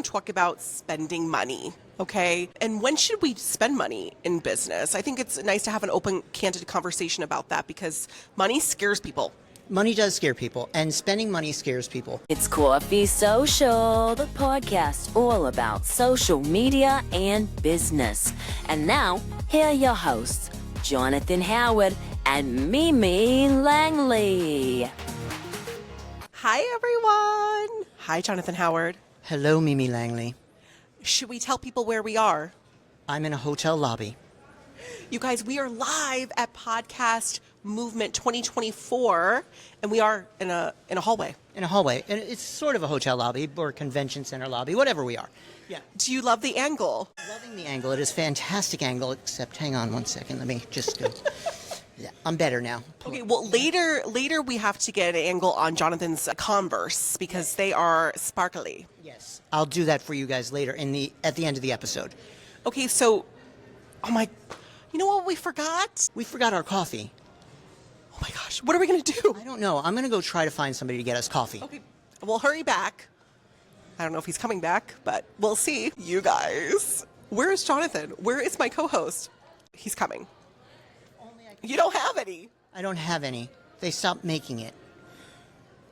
to talk about spending money, okay? And when should we spend money in business? I think it's nice to have an open, candid conversation about that because money scares people. Money does scare people, and spending money scares people. It's Coffee Social, the podcast all about social media and business. And now, here are your hosts, Jonathan Howard and Mimi Langley. Hi, everyone. Hi, Jonathan Howard. Hello, Mimi Langley. Should we tell people where we are? I'm in a hotel lobby. You guys, we are live at Podcast Movement 2024, and we are in a hallway. In a hallway. And it's sort of a hotel lobby or convention center lobby, whatever we are. Yeah. Do you love the angle? Loving the angle. It is a fantastic angle, except hang on one second. Let me just go. Yeah, I'm better now. Okay, well, later we have to get an angle on Jonathan's Converse because they are sparkly. Yes. I'll do that for you guys later at the end of the episode. Okay, so, you know what we forgot? We forgot our coffee. Oh my gosh, what are we going to do? I don't know. I'm going to go try to find somebody to get us coffee. Okay, well, hurry back. I don't know if he's coming back, but we'll see. You guys, where is Jonathan? Where is my co-host? He's coming. You don't have any. I don't have any. They stopped making it.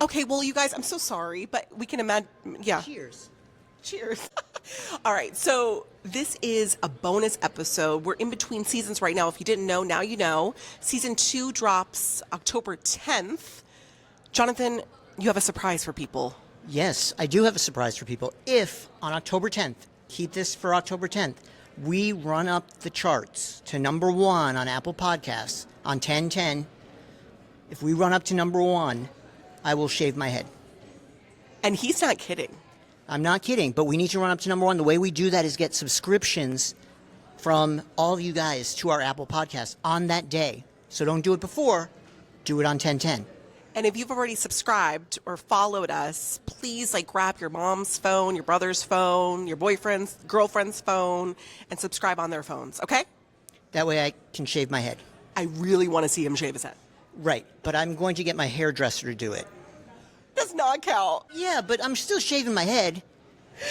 Okay, well, you guys, I'm so sorry, but we can imagine. Yeah. Cheers. Cheers. All right, so this is a bonus episode. We're in between seasons right now. If you didn't know, now you know. Season 2 drops October 10th. Jonathan, you have a surprise for people. Yes, I do have a surprise for people. If on October 10th, keep this for October 10th, we run up the charts to number 1 on Apple Podcasts on 10/10. If we run up to number 1, I will shave my head. And he's not kidding. I'm not kidding, but we need to run up to number 1. The way we do that is get subscriptions from all of you guys to our Apple Podcasts on that day. So don't do it before, do it on 10/10. And if you've already subscribed or followed us, please grab your mom's phone, your brother's phone, your boyfriend's, girlfriend's phone, and subscribe on their phones, okay? That way I can shave my head. I really want to see him shave his head. Right, but I'm going to get my hairdresser to do it. Does not count. Yeah, but I'm still shaving my head.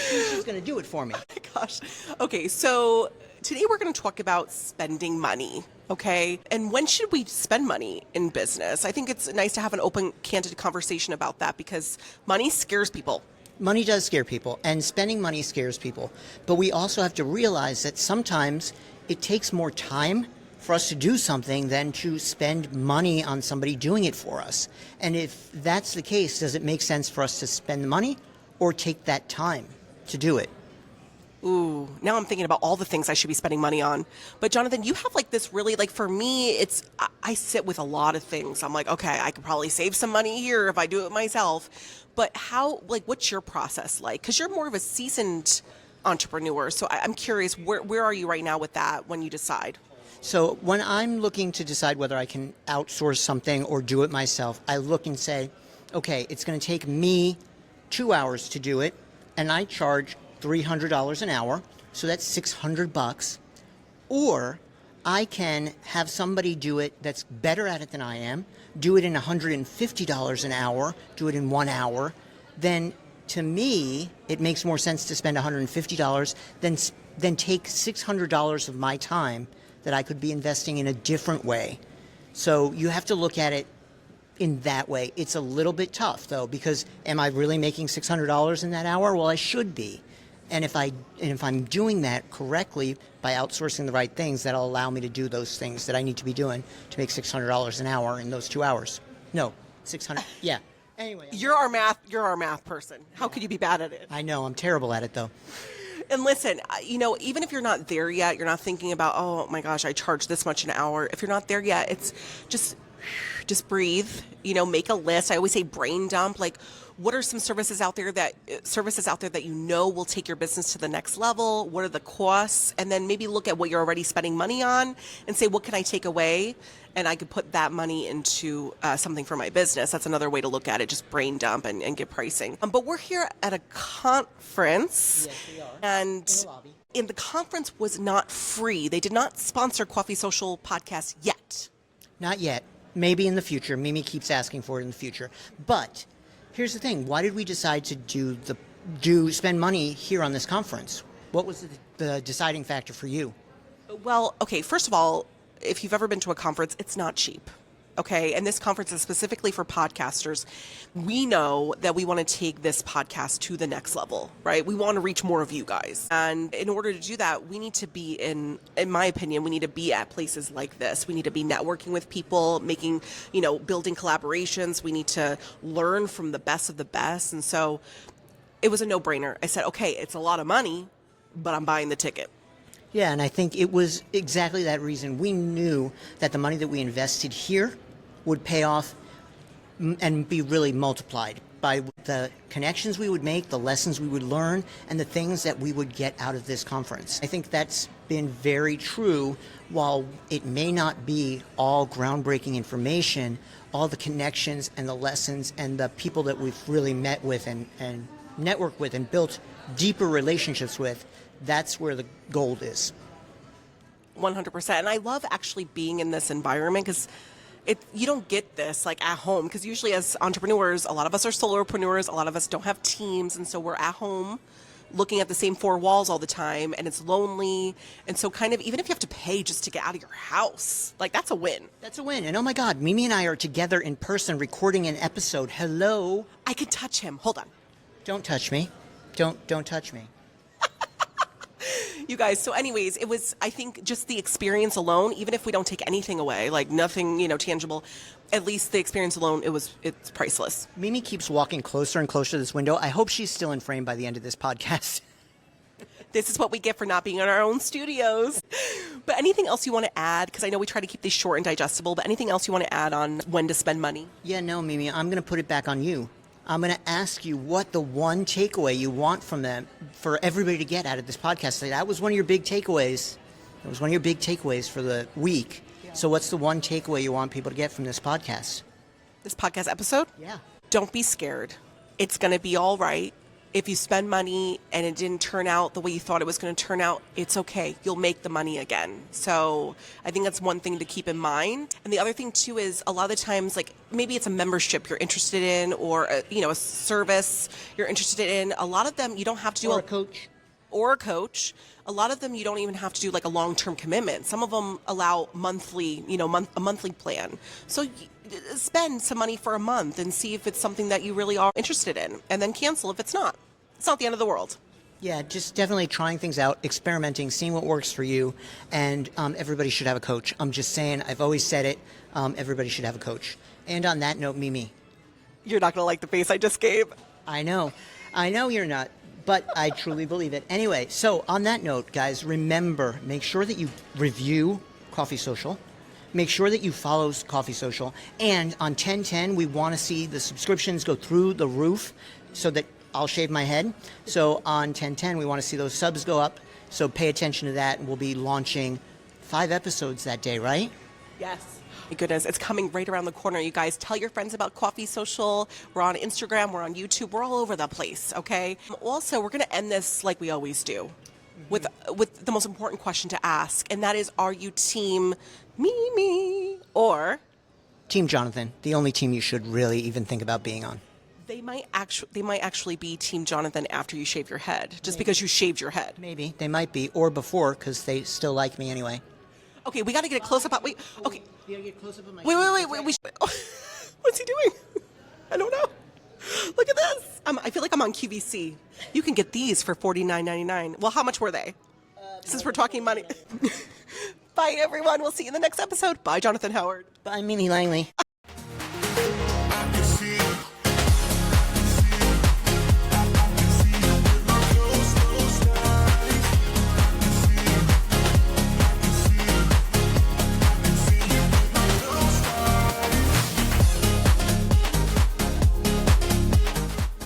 She's going to do it for me. Oh my gosh. Okay, so today we're going to talk about spending money, okay? And when should we spend money in business? I think it's nice to have an open, candid conversation about that because money scares people. Money does scare people, and spending money scares people. But we also have to realize that sometimes it takes more time for us to do something than to spend money on somebody doing it for us. And if that's the case, does it make sense for us to spend the money or take that time to do it? Ooh, now I'm thinking about all the things I should be spending money on. But Jonathan, you have this really, for me, I sit with a lot of things. I'm like, okay, I could probably save some money here if I do it myself. But what's your process like? Because you're more of a seasoned entrepreneur. So I'm curious, where are you right now with that when you decide? So when I'm looking to decide whether I can outsource something or do it myself, I look and say, okay, it's going to take me 2 hours to do it, and I charge $300 an hour, so that's $600. Or I can have somebody do it that's better at it than I am, do it in $150 an hour, do it in 1 hour. Then to me, it makes more sense to spend $150 than take $600 of my time that I could be investing in a different way. So you have to look at it in that way. It's a little bit tough, though, because am I really making $600 in that hour? Well, I should be. And if I'm doing that correctly by outsourcing the right things, that'll allow me to do those things that I need to be doing to make $600 an hour in those 2 hours. No, 600. Yeah. Anyway, you're our math person. How could you be bad at it? I know, I'm terrible at it, though. And listen, even if you're not there yet, you're not thinking about, oh my gosh, I charge this much an hour. If you're not there yet, it's just breathe, make a list. I always say brain dump. What are some services out there that will take your business to the next level? What are the costs? And then maybe look at what you're already spending money on and say, what can I take away? And I could put that money into something for my business. That's another way to look at it, just brain dump and get pricing. But we're here at a conference. Yes, we are. And in the lobby. And the conference was not free. They did not sponsor Coffee Social Podcast yet. Not yet. Maybe in the future. Mimi keeps asking for it in the future. But here's the thing. Why did we decide to do the spend money here on this conference? What was the deciding factor for you? Well, okay, first of all, if you've ever been to a conference, it's not cheap. Okay, and this conference is specifically for podcasters. We know that we want to take this podcast to the next level, right? We want to reach more of you guys. And in order to do that, we need to be in my opinion, we need to be at places like this. We need to be networking with people, making, building collaborations. We need to learn from the best of the best. And so it was a no-brainer. I said, okay, it's a lot of money, but I'm buying the ticket. Yeah, and I think it was exactly that reason. We knew that the money that we invested here would pay off and be really multiplied by the connections we would make, the lessons we would learn, and the things that we would get out of this conference. I think that's been very true. While it may not be all groundbreaking information, all the connections and the lessons and the people that we've really met with and networked with and built deeper relationships with, that's where the gold is. 100%. And I love actually being in this environment because you don't get this like at home, because usually as entrepreneurs, a lot of us are solopreneurs, a lot of us don't have teams, and so we're at home looking at the same four walls all the time, and it's lonely. And so kind of even if you have to pay just to get out of your house, like that's a win. That's a win. And oh my God, Mimi and I are together in person recording an episode. Hello. I can touch him. Hold on. Don't touch me. Don't touch me. You guys, so anyways, it was, I think, just the experience alone, even if we don't take anything away, like nothing, tangible, at least the experience alone, it's priceless. Mimi keeps walking closer and closer to this window. I hope she's still in frame by the end of this podcast. This is what we get for not being in our own studios. But anything else you want to add? Because I know we try to keep these short and digestible, but anything else you want to add on when to spend money? Yeah, no, Mimi, I'm going to put it back on you. I'm going to ask you what the one takeaway you want from them for everybody to get out of this podcast. That was one of your big takeaways. It was one of your big takeaways for the week. Yeah. So what's the one takeaway you want people to get from this podcast? This podcast episode? Yeah. Don't be scared. It's going to be all right. If you spend money and it didn't turn out the way you thought it was going to turn out, it's okay. You'll make the money again. So I think that's one thing to keep in mind. And the other thing too is a lot of the times, like maybe it's a membership you're interested in, or a service you're interested in. A lot of them you don't have to do a coach. Or a coach. A lot of them you don't even have to do like a long-term commitment. Some of them allow monthly, a monthly plan. So spend some money for a month and see if it's something that you really are interested in, and then cancel if it's not. It's not the end of the world. Yeah, just definitely trying things out, experimenting, seeing what works for you, and everybody should have a coach. I'm just saying, I've always said it, everybody should have a coach. And on that note, Mimi. You're not going to like the face I just gave. I know you're not, but I truly believe it. Anyway, so on that note, guys, remember, make sure that you review Coffee Social. Make sure that you follow Coffee Social. And on 1010, we want to see the subscriptions go through the roof so that I'll shave my head. So on 1010, we want to see those subs go up. So pay attention to that. And we'll be launching 5 episodes that day, right? Yes. My goodness, it's coming right around the corner. You guys, tell your friends about Coffee Social. We're on Instagram. We're on YouTube. We're all over the place, okay? Also, we're going to end this like we always do. With the most important question to ask, and that is, are you team Mimi or Team Jonathan, the only team you should really even think about being on? They might actually be Team Jonathan after you shave your head, just because you shaved your head. Maybe they might be, or before, because they still like me anyway. Okay, we got to get a close up. Wait, okay. We gotta get close up on my. Wait. What's he doing? I don't know. Look at this. I feel like I'm on QVC. You can get these for $49.99. Well, how much were they? Since we're talking money. Bye, everyone. We'll see you in the next episode. Bye, Jonathan Howard. Bye, Mimi Langley.